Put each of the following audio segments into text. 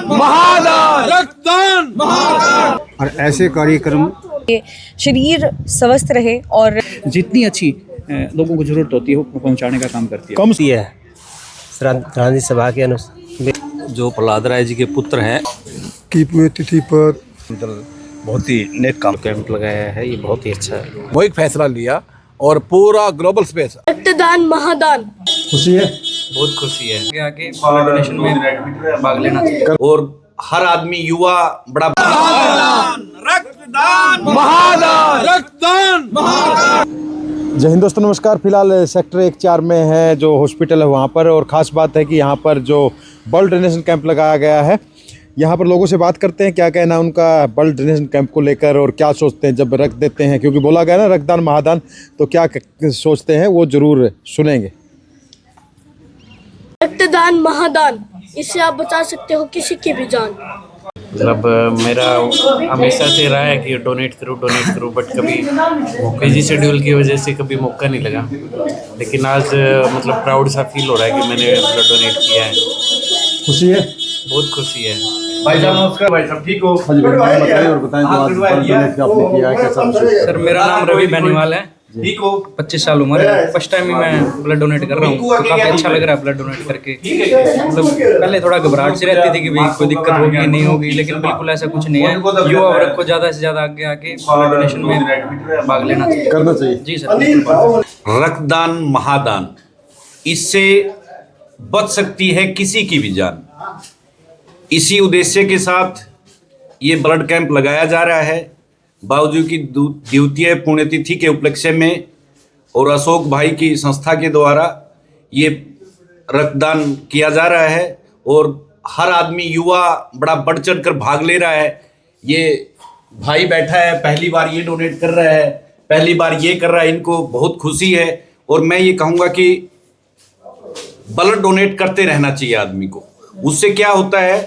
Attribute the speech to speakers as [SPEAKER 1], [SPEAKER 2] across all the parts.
[SPEAKER 1] महादान रक्तदान महादान।
[SPEAKER 2] और ऐसे कार्यक्रम
[SPEAKER 3] शरीर स्वस्थ रहे और
[SPEAKER 4] जितनी अच्छी लोगों को जरूरत होती है वो पहुंचाने का काम करती है।
[SPEAKER 5] कम सी है श्राद्धांजलि सभा के अनुसार
[SPEAKER 6] जो प्रहलाद राय जी के पुत्र हैं
[SPEAKER 2] की पुण्यतिथि पर
[SPEAKER 6] बहुत ही नेक काम
[SPEAKER 5] कैंप लगाया है, ये बहुत ही अच्छा है।
[SPEAKER 1] वो एक फैसला लिया और पूरा ग्लोबल स्पेस
[SPEAKER 7] रक्तदान महादान।
[SPEAKER 2] खुशी है,
[SPEAKER 6] बहुत खुशी है।
[SPEAKER 4] आगे डोनेशन में भाग लेना चाहिए
[SPEAKER 6] और हर आदमी युवा बड़ा
[SPEAKER 1] रक्तदान महादान रक्तदान महादान।
[SPEAKER 2] जय हिंद दोस्तों, नमस्कार। फिलहाल सेक्टर 1-4 में है जो हॉस्पिटल है वहाँ पर, और ख़ास बात है कि यहाँ पर जो ब्लड डोनेशन कैंप लगाया गया है, यहाँ पर लोगों से बात करते हैं क्या कहना उनका ब्लड डोनेशन कैंप को लेकर और क्या सोचते हैं जब रक्त देते हैं, क्योंकि बोला गया ना रक्तदान महादान, तो क्या सोचते हैं वो ज़रूर सुनेंगे।
[SPEAKER 7] रक्तदान महादान, इससे आप बचा सकते हो किसी की भी जान।
[SPEAKER 5] मतलब मेरा हमेशा से रहा है कि डोनेट करूँ, बट कभी बिजी शेड्यूल की वजह से कभी मौका नहीं लगा। लेकिन आज मतलब प्राउड सा फील हो रहा है कि मैंने ब्लड डोनेट किया है।
[SPEAKER 2] खुशी है,
[SPEAKER 5] बहुत खुशी है।
[SPEAKER 6] भाई साहब नमस्कार। भाई साहब ठीक हो?
[SPEAKER 2] बताइए और बताएं जो आज ब्लड डोनेट आपने किया है, कैसा महसूस?
[SPEAKER 4] सर मेरा नाम रवि बेनीवाल है,
[SPEAKER 6] ठीक हो?
[SPEAKER 4] 25 साल उम्र है। फर्स्ट टाइम ही मैं ब्लड डोनेट कर रहा हूँ, तो काफ़ी अच्छा लग रहा है ब्लड डोनेट करके। मतलब पहले थोड़ा घबराहट सी रहती थी कि भाई कोई दिक्कत होगी नहीं होगी, लेकिन बिल्कुल ऐसा कुछ नहीं है। युवा वर्ग को ज़्यादा से ज़्यादा आगे आके ब्लड डोनेशन में भाग लेना चाहिए,
[SPEAKER 2] करना चाहिए।
[SPEAKER 4] जी सर।
[SPEAKER 6] रक्तदान महादान, इससे बच सकती है किसी की भी जान। इसी उद्देश्य के साथ ये ब्लड कैंप लगाया जा रहा है। बाबूजी की द्वितीय पुण्यतिथि के उपलक्ष्य में और अशोक भाई की संस्था के द्वारा ये रक्तदान किया जा रहा है, और हर आदमी युवा बड़ा बढ़ चढ़ कर भाग ले रहा है। ये भाई बैठा है, पहली बार ये डोनेट कर रहा है, पहली बार ये कर रहा है, इनको बहुत खुशी है। और मैं ये कहूँगा कि ब्लड डोनेट करते रहना चाहिए आदमी को। उससे क्या होता है,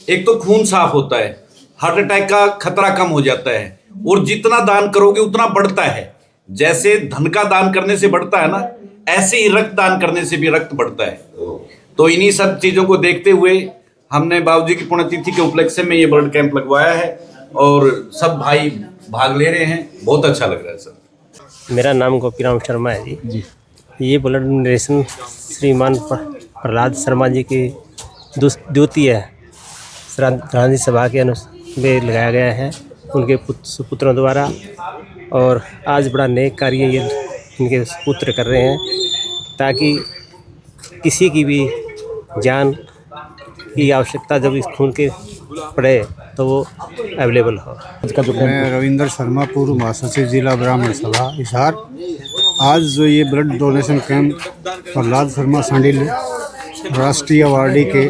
[SPEAKER 6] एक तो खून साफ होता है, हार्ट अटैक का खतरा कम हो जाता है, और जितना दान करोगे उतना बढ़ता है। जैसे धन का दान करने से बढ़ता है ना, ऐसे ही रक्त दान करने से भी रक्त बढ़ता है। तो इन्हीं सब चीज़ों को देखते हुए हमने बाबूजी की पुण्यतिथि के उपलक्ष्य में ये ब्लड कैंप लगवाया है, और सब भाई भाग ले रहे हैं। बहुत अच्छा लग रहा है सर।
[SPEAKER 5] मेरा नाम गोपीराम शर्मा है जी। ये ब्लड डोनेशन श्रीमान प्रहलाद शर्मा जी की द्वितीय श्राद्धांजलि सभा के अनुसार में लगाया गया है, उनके सुपुत्रों द्वारा। और आज बड़ा नेक कार्य ये इनके पुत्र कर रहे हैं, ताकि किसी की भी जान की आवश्यकता जब इस खून के पड़े तो वो अवेलेबल हो।
[SPEAKER 2] मैं रविंद्र शर्मा, पूर्व महासचिव जिला ब्राह्मण सभा हिसार। आज जो ये blood donation camp Prahlad Sharma Sandil राष्ट्रीय अवार्डी के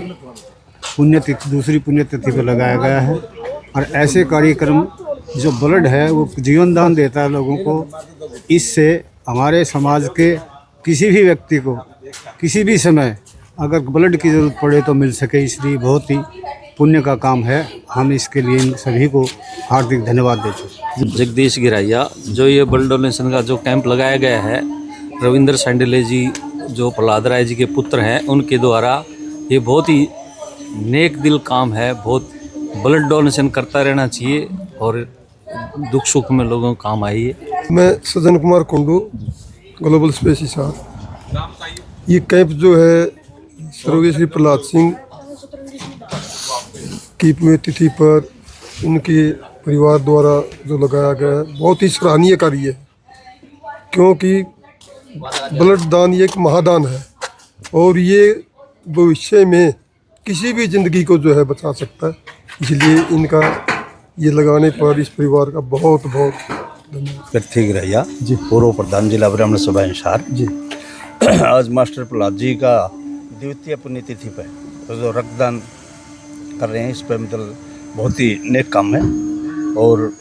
[SPEAKER 2] पुण्यतिथि, दूसरी पुण्यतिथि पर लगाया गया है। और ऐसे कार्यक्रम जो ब्लड है वो जीवन दान देता है लोगों को। इससे हमारे समाज के किसी भी व्यक्ति को किसी भी समय अगर ब्लड की ज़रूरत पड़े तो मिल सके, इसलिए बहुत ही पुण्य का काम है। हम इसके लिए इन सभी को हार्दिक धन्यवाद देते हैं।
[SPEAKER 6] जगदीश गिराइया, जो ये ब्लड डोनेशन का जो कैंप लगाया गया है, रविंद्र सांडिले जी जो प्रहलाद राय जी के पुत्र हैं, उनके द्वारा ये बहुत ही नेक दिल काम है। बहुत ब्लड डोनेशन करता रहना चाहिए और दुख सुख में लोगों को काम आइए।
[SPEAKER 8] मैं सज्जन कुमार कुंडू, ग्लोबल स्पेस हिसार। ये कैंप जो है स्वर्गीय श्री प्रहलाद सिंह की पुण्यतिथि पर उनके परिवार द्वारा जो लगाया गया है, बहुत ही सराहनीय कार्य है, क्योंकि ब्लड दान ये एक महादान है, और ये भविष्य में किसी भी ज़िंदगी को जो है बचा सकता है। इसलिए इनका ये लगाने पर इस परिवार का बहुत बहुत धन्यवाद।
[SPEAKER 6] पृथ्वी गिराइया जी, पूर्व प्रधान जिला ब्राह्मण सभा हिसार जी। आज मास्टर प्रहलाद जी का द्वितीय पुण्यतिथि पर जो रक्तदान कर रहे हैं, इस पर मतलब बहुत ही नेक काम है और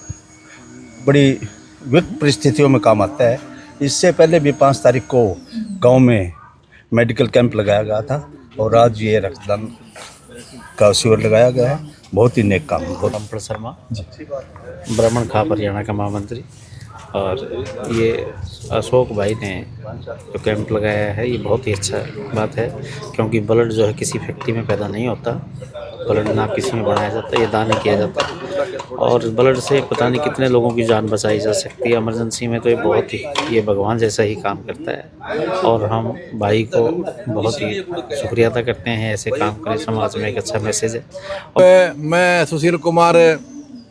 [SPEAKER 6] बड़ी विकट परिस्थितियों में काम आता है। इससे पहले भी 5 तारीख को गांव में मेडिकल कैंप लगाया गया था, और आज ये रक्तदान का शिविर लगाया गया है। बहुत ही नेक काम है।
[SPEAKER 5] शर्मा ब्राह्मण खाप हरियाणा का महामंत्री।
[SPEAKER 9] और ये अशोक भाई ने जो कैंप लगाया है ये बहुत ही अच्छा बात है, क्योंकि ब्लड जो है किसी फैक्ट्री में पैदा नहीं होता, ब्लड ना किसी में बनाया जाता, ये दान किया जाता है और ब्लड से पता नहीं कितने लोगों की जान बचाई जा सकती है इमरजेंसी में। तो ये बहुत ही, ये भगवान जैसा ही काम करता है और हम भाई को बहुत ही शुक्रिया अदा करते हैं, ऐसे काम करें, समाज में एक अच्छा मैसेज है।
[SPEAKER 1] मैं सुशील कुमार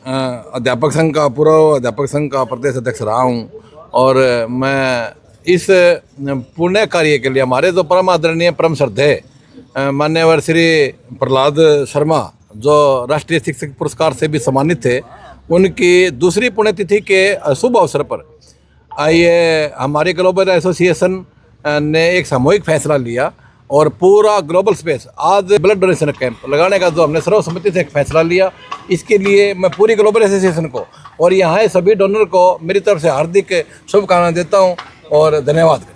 [SPEAKER 1] अध्यापक संघ का पूर्व अध्यापक संघ का प्रदेश अध्यक्ष रहा हूँ और मैं इस पुण्य कार्य के लिए हमारे जो परम आदरणीय परम श्रद्धेय मान्यवर श्री प्रहलाद शर्मा जो राष्ट्रीय शिक्षक पुरस्कार से भी सम्मानित थे, उनकी दूसरी पुण्यतिथि के शुभ अवसर पर आइए हमारी ग्लोबल एसोसिएशन ने एक सामूहिक फैसला लिया और पूरा ग्लोबल स्पेस आज ब्लड डोनेशन कैंप लगाने का जो हमने सर्वसम्मति से एक फैसला लिया, इसके लिए मैं पूरी ग्लोबल एसोसिएशन को और यहाँ सभी डोनर को मेरी तरफ से हार्दिक शुभकामनाएं देता हूँ और धन्यवाद।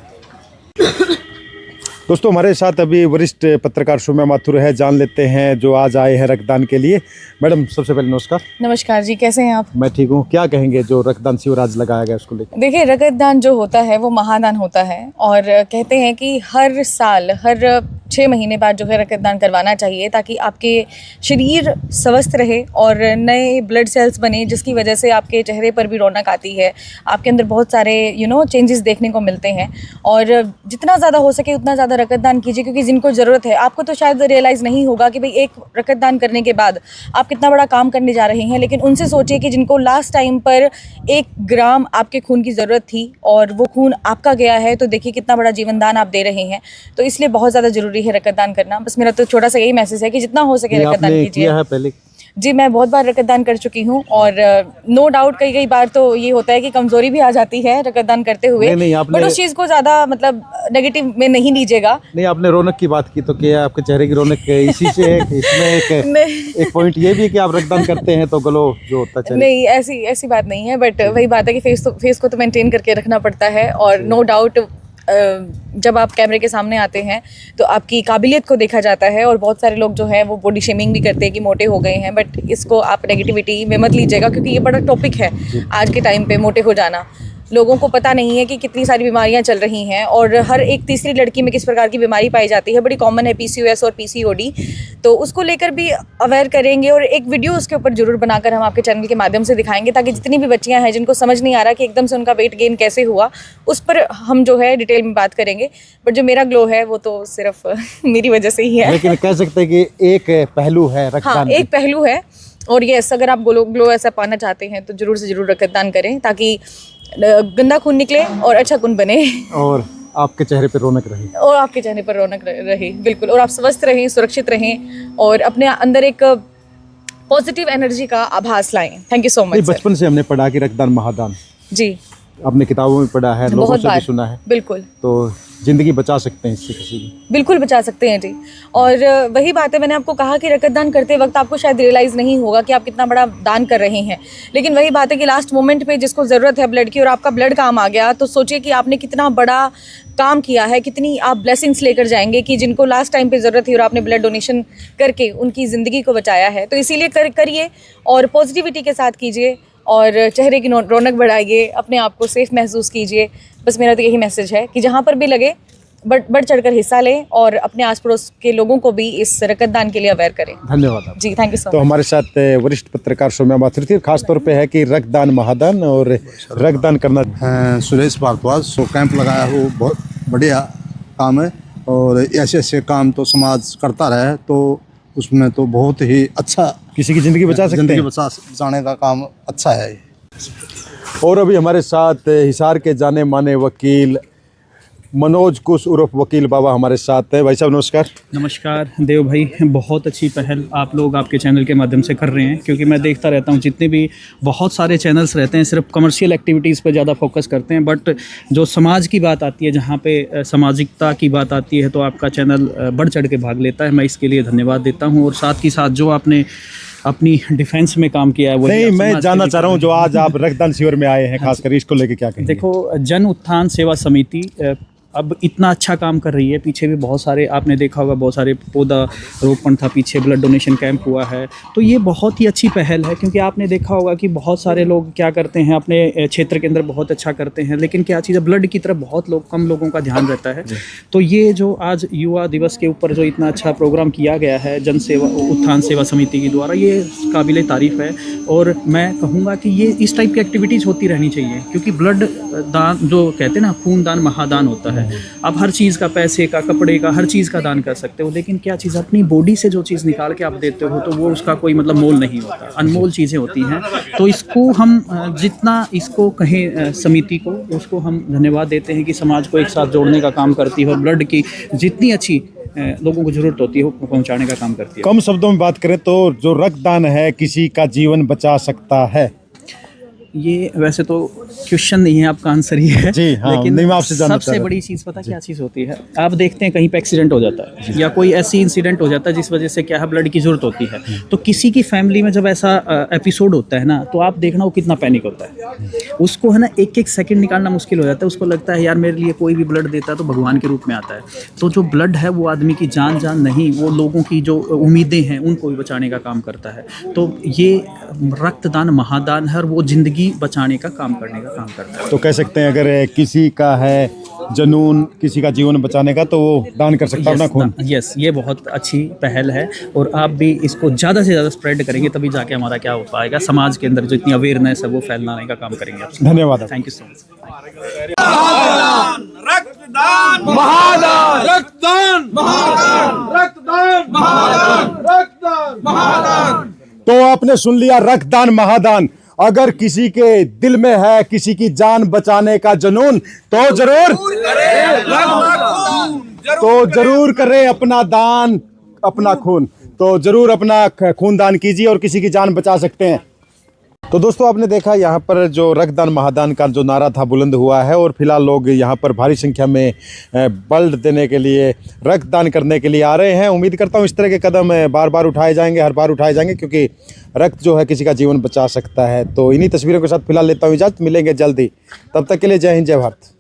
[SPEAKER 10] दोस्तों हमारे साथ अभी वरिष्ठ पत्रकार सौम्या माथुर है, जान लेते हैं जो आज आए हैं रक्तदान के लिए। मैडम सबसे पहले नमस्कार।
[SPEAKER 3] नमस्कार जी, कैसे हैं आप?
[SPEAKER 10] मैं ठीक हूँ। क्या कहेंगे जो रक्तदान शिविर आज लगाया गया उसको लेकर?
[SPEAKER 3] देखिए, रक्तदान जो होता है वो महादान होता है और कहते हैं कि हर साल हर 6 महीने बाद जो है रक्तदान करवाना चाहिए ताकि आपके शरीर स्वस्थ रहे और नए ब्लड सेल्स बने, जिसकी वजह से आपके चेहरे पर भी रौनक आती है, आपके अंदर बहुत सारे चेंजेस देखने को मिलते हैं। और जितना ज़्यादा हो सके उतना ज़्यादा रक्तदान कीजिए, क्योंकि जिनको ज़रूरत है, आपको तो शायद रियलाइज़ नहीं होगा कि भाई एक रक्तदान करने के बाद आप कितना बड़ा काम करने जा रहे हैं, लेकिन उनसे सोचिए कि जिनको लास्ट टाइम पर 1 ग्राम आपके खून की ज़रूरत थी और वो खून आपका गया है, तो देखिए कितना बड़ा जीवन दान आप दे रहे हैं। तो इसलिए बहुत ज़्यादा ज़रूरी है रक्तदान करना। बस मेरा तो छोटा सा यही मैसेज है कि जितना हो सके रक्तदान कीजिए।
[SPEAKER 10] पहले
[SPEAKER 3] जी, मैं बहुत बार रक्तदान कर चुकी हूँ और नो डाउट कई बार तो ये होता है कि कमज़ोरी भी आ जाती है रक्तदान करते हुए, बट उस चीज़ को ज़्यादा मतलब नेगेटिव में नहीं लीजिएगा।
[SPEAKER 10] नहीं, आपने रौनक की बात की तो क्या आपके चेहरे की रौनक इसी से है कि इसमें एक पॉइंट ये भी है कि आप रक्तदान करते हैं तो ग्लो जो होता है?
[SPEAKER 3] नहीं, ऐसी बात नहीं है, बट वही बात है कि फेस को तो मेंटेन करके रखना पड़ता है और नो डाउट जब आप कैमरे के सामने आते हैं तो आपकी काबिलियत को देखा जाता है और बहुत सारे लोग जो है वो बॉडी शेमिंग भी करते हैं कि मोटे हो गए हैं, बट इसको आप नेगेटिविटी में मत लीजिएगा, क्योंकि ये बड़ा टॉपिक है आज के टाइम पे। मोटे हो जाना, लोगों को पता नहीं है कि कितनी सारी बीमारियां चल रही हैं और हर एक तीसरी लड़की में किस प्रकार की बीमारी पाई जाती है, बड़ी कॉमन है PCOS और PCOD। तो उसको लेकर भी अवेयर करेंगे और एक वीडियो उसके ऊपर जरूर बनाकर हम आपके चैनल के माध्यम से दिखाएंगे, ताकि जितनी भी बच्चियां हैं जिनको समझ नहीं आ रहा कि एकदम से उनका वेट गेन कैसे हुआ, उस पर हम जो है डिटेल में बात करेंगे। बट जो मेरा ग्लो है वो तो सिर्फ मेरी वजह से ही है।
[SPEAKER 10] लेकिन कह सकते हैं कि एक पहलू है रक्तदान।
[SPEAKER 3] हाँ, एक पहलू है और यस, अगर आप ग्लो ऐसा पाना चाहते हैं तो जरूर से जरूर रक्तदान करें, ताकि गंदा खून निकले और अच्छा खून बने
[SPEAKER 10] और आपके चेहरे पर रौनक रहे।
[SPEAKER 3] और आपके चेहरे पर रौनक रहे, बिल्कुल। और आप स्वस्थ रहें, सुरक्षित रहें और अपने अंदर एक पॉजिटिव एनर्जी का आभास लाएं। Thank you so much.
[SPEAKER 10] बचपन से हमने पढ़ा कि रक्तदान महादान,
[SPEAKER 3] जी
[SPEAKER 10] आपने किताबों में पढ़ा है, लोगों से भी सुना है,
[SPEAKER 3] बिल्कुल।
[SPEAKER 10] तो जिंदगी बचा सकते हैं इससे किसी की?
[SPEAKER 3] बिल्कुल बचा सकते हैं जी। और वही बात है, मैंने आपको कहा कि रक्तदान करते वक्त आपको शायद रियलाइज़ नहीं होगा कि आप कितना बड़ा दान कर रहे हैं, लेकिन वही बात है कि लास्ट मोमेंट पे जिसको ज़रूरत है ब्लड की और आपका ब्लड काम आ गया, तो सोचिए कि आपने कितना बड़ा काम किया है, कितनी आप ब्लेसिंग्स लेकर जाएंगे कि जिनको लास्ट टाइम पे ज़रूरत थी और आपने ब्लड डोनेशन करके उनकी ज़िंदगी को बचाया है। तो इसीलिए करिए और पॉजिटिविटी के साथ कीजिए और चेहरे की रौनक बढ़ाइए, अपने आप को सेफ महसूस कीजिए। बस मेरा तो यही मैसेज है कि जहाँ पर भी लगे बढ़ चढ़कर हिस्सा लें और अपने आस पड़ोस के लोगों को भी इस रक्तदान के लिए अवेयर करें।
[SPEAKER 10] धन्यवाद आप।
[SPEAKER 3] जी, थैंक यू सो मच।
[SPEAKER 10] तो हमारे साथ वरिष्ठ पत्रकार सौम्या माथुर थी। खास तौर पे है कि रक्तदान महादान और रक्तदान करना।
[SPEAKER 2] सुरेश भारद्वाज तो कैंप लगाया हो, बहुत बढ़िया काम है और ऐसे काम तो समाज करता रहे तो उसमें तो बहुत ही अच्छा
[SPEAKER 10] किसी की ज़िंदगी बचा सकते हैं।
[SPEAKER 2] ज़िंदगी बचाने का काम अच्छा है।
[SPEAKER 10] और अभी हमारे साथ हिसार के जाने माने वकील मनोज कुश उर्फ वकील बाबा हमारे साथ है। भाई साहब नमस्कार।
[SPEAKER 11] नमस्कार देव भाई, बहुत अच्छी पहल आप लोग आपके चैनल के माध्यम से कर रहे हैं, क्योंकि मैं देखता रहता हूँ जितने भी बहुत सारे चैनल्स रहते हैं सिर्फ कमर्शियल एक्टिविटीज़ पर ज़्यादा फोकस करते हैं, बट जो समाज की बात आती है, जहाँ पे सामाजिकता की बात आती है, तो आपका चैनल बढ़ चढ़ के भाग लेता है। मैं इसके लिए धन्यवाद देता हूँ। और साथ ही साथ जो आपने अपनी डिफेंस में काम किया है वो
[SPEAKER 10] नहीं, मैं जानना चाह रहा हूँ जो आज आप रक्तदान शिविर में आए हैं, खासकर इसको लेके क्या कहेंगे?
[SPEAKER 11] देखो, जन उत्थान सेवा समिति अब इतना अच्छा काम कर रही है। पीछे भी बहुत सारे, आपने देखा होगा, बहुत सारे पौधा रोपण था, पीछे ब्लड डोनेशन कैंप हुआ है। तो ये बहुत ही अच्छी पहल है, क्योंकि आपने देखा होगा कि बहुत सारे लोग क्या करते हैं, अपने क्षेत्र के अंदर बहुत अच्छा करते हैं, लेकिन क्या चीज़ है, ब्लड की तरफ बहुत कम लोगों का ध्यान रहता है। तो ये जो आज युवा दिवस के ऊपर जो इतना अच्छा प्रोग्राम किया गया है जन सेवा उत्थान सेवा समिति के द्वारा, ये काबिले तारीफ़ है। और मैं कहूँगा कि ये इस टाइप की एक्टिविटीज़ होती रहनी चाहिए, क्योंकि ब्लड दान जो कहते हैं ना, खून दान महादान होता है। आप हर चीज़ का, पैसे का, कपड़े का, हर चीज़ का दान कर सकते हो, लेकिन क्या चीज़, अपनी बॉडी से जो चीज़ निकाल के आप देते हो, तो वो उसका कोई मतलब मोल नहीं होता, अनमोल चीज़ें होती हैं। तो इसको हम जितना इसको कहें समिति को, उसको हम धन्यवाद देते हैं कि समाज को एक साथ जोड़ने का काम करती है, और ब्लड की जितनी अच्छी लोगों को ज़रूरत होती है वो पहुंचाने का काम करती है।
[SPEAKER 10] कम शब्दों में बात करें तो जो रक्तदान है किसी का जीवन बचा सकता है।
[SPEAKER 11] ये वैसे तो क्वेश्चन नहीं है, आपका आंसर ही है।
[SPEAKER 10] जी हाँ,
[SPEAKER 11] लेकिन
[SPEAKER 10] नहीं, मैं आपसे जानना
[SPEAKER 11] सबसे बड़ी चीज़ पता क्या चीज़ होती है, आप देखते हैं कहीं पे एक्सीडेंट हो जाता है या कोई ऐसी इंसिडेंट हो जाता है जिस वजह से क्या है, ब्लड की ज़रूरत होती है। तो किसी की फैमिली में जब ऐसा एपिसोड होता है ना, तो आप देखना वो कितना पैनिक होता है। उसको है ना, एक एक सेकंड निकालना मुश्किल हो जाता है। उसको लगता है यार मेरे लिए कोई भी ब्लड देता है तो भगवान के रूप में आता है। तो जो ब्लड है वो आदमी की जान नहीं, वो लोगों की जो उम्मीदें हैं उनको भी बचाने का काम करता है। तो ये रक्तदान महादान है, और वो ज़िंदगी बचाने का काम करने का काम करता है।
[SPEAKER 10] तो कह सकते हैं अगर किसी का है जनून किसी का जीवन बचाने का, तो वो दान कर सकता है अपना खून।
[SPEAKER 11] यस, ये बहुत अच्छी पहल है, और आप भी इसको ज़्यादा से ज़्यादा स्प्रेड करेंगे, तभी जाके हमारा क्या हो पाएगा, समाज के अंदर जो इतनी अवेयरनेस है वो फैलाने का काम करेंगे।
[SPEAKER 10] धन्यवाद।
[SPEAKER 11] Thank you so much.
[SPEAKER 1] रक्तदान महादान, रक्तदान महादान, रक्तदान महादान, रक्तदान महादान।
[SPEAKER 10] तो आपने सुन लिया, रक्तदान महादान। अगर किसी के दिल में है किसी की जान बचाने का जुनून, तो जरूर करें अपना दान, अपना खून। तो जरूर अपना खून दान कीजिए और किसी की जान बचा सकते हैं। तो दोस्तों, आपने देखा यहाँ पर जो रक्तदान महादान का जो नारा था बुलंद हुआ है, और फिलहाल लोग यहाँ पर भारी संख्या में ब्लड देने के लिए, रक्तदान करने के लिए आ रहे हैं। उम्मीद करता हूँ इस तरह के कदम बार बार उठाए जाएंगे, हर बार उठाए जाएंगे, क्योंकि रक्त जो है किसी का जीवन बचा सकता है। तो इन्हीं तस्वीरों के साथ फिलहाल लेता हूँ इजाज़त, मिलेंगे जल्दी। तब तक के लिए जय हिंद, जय भारत।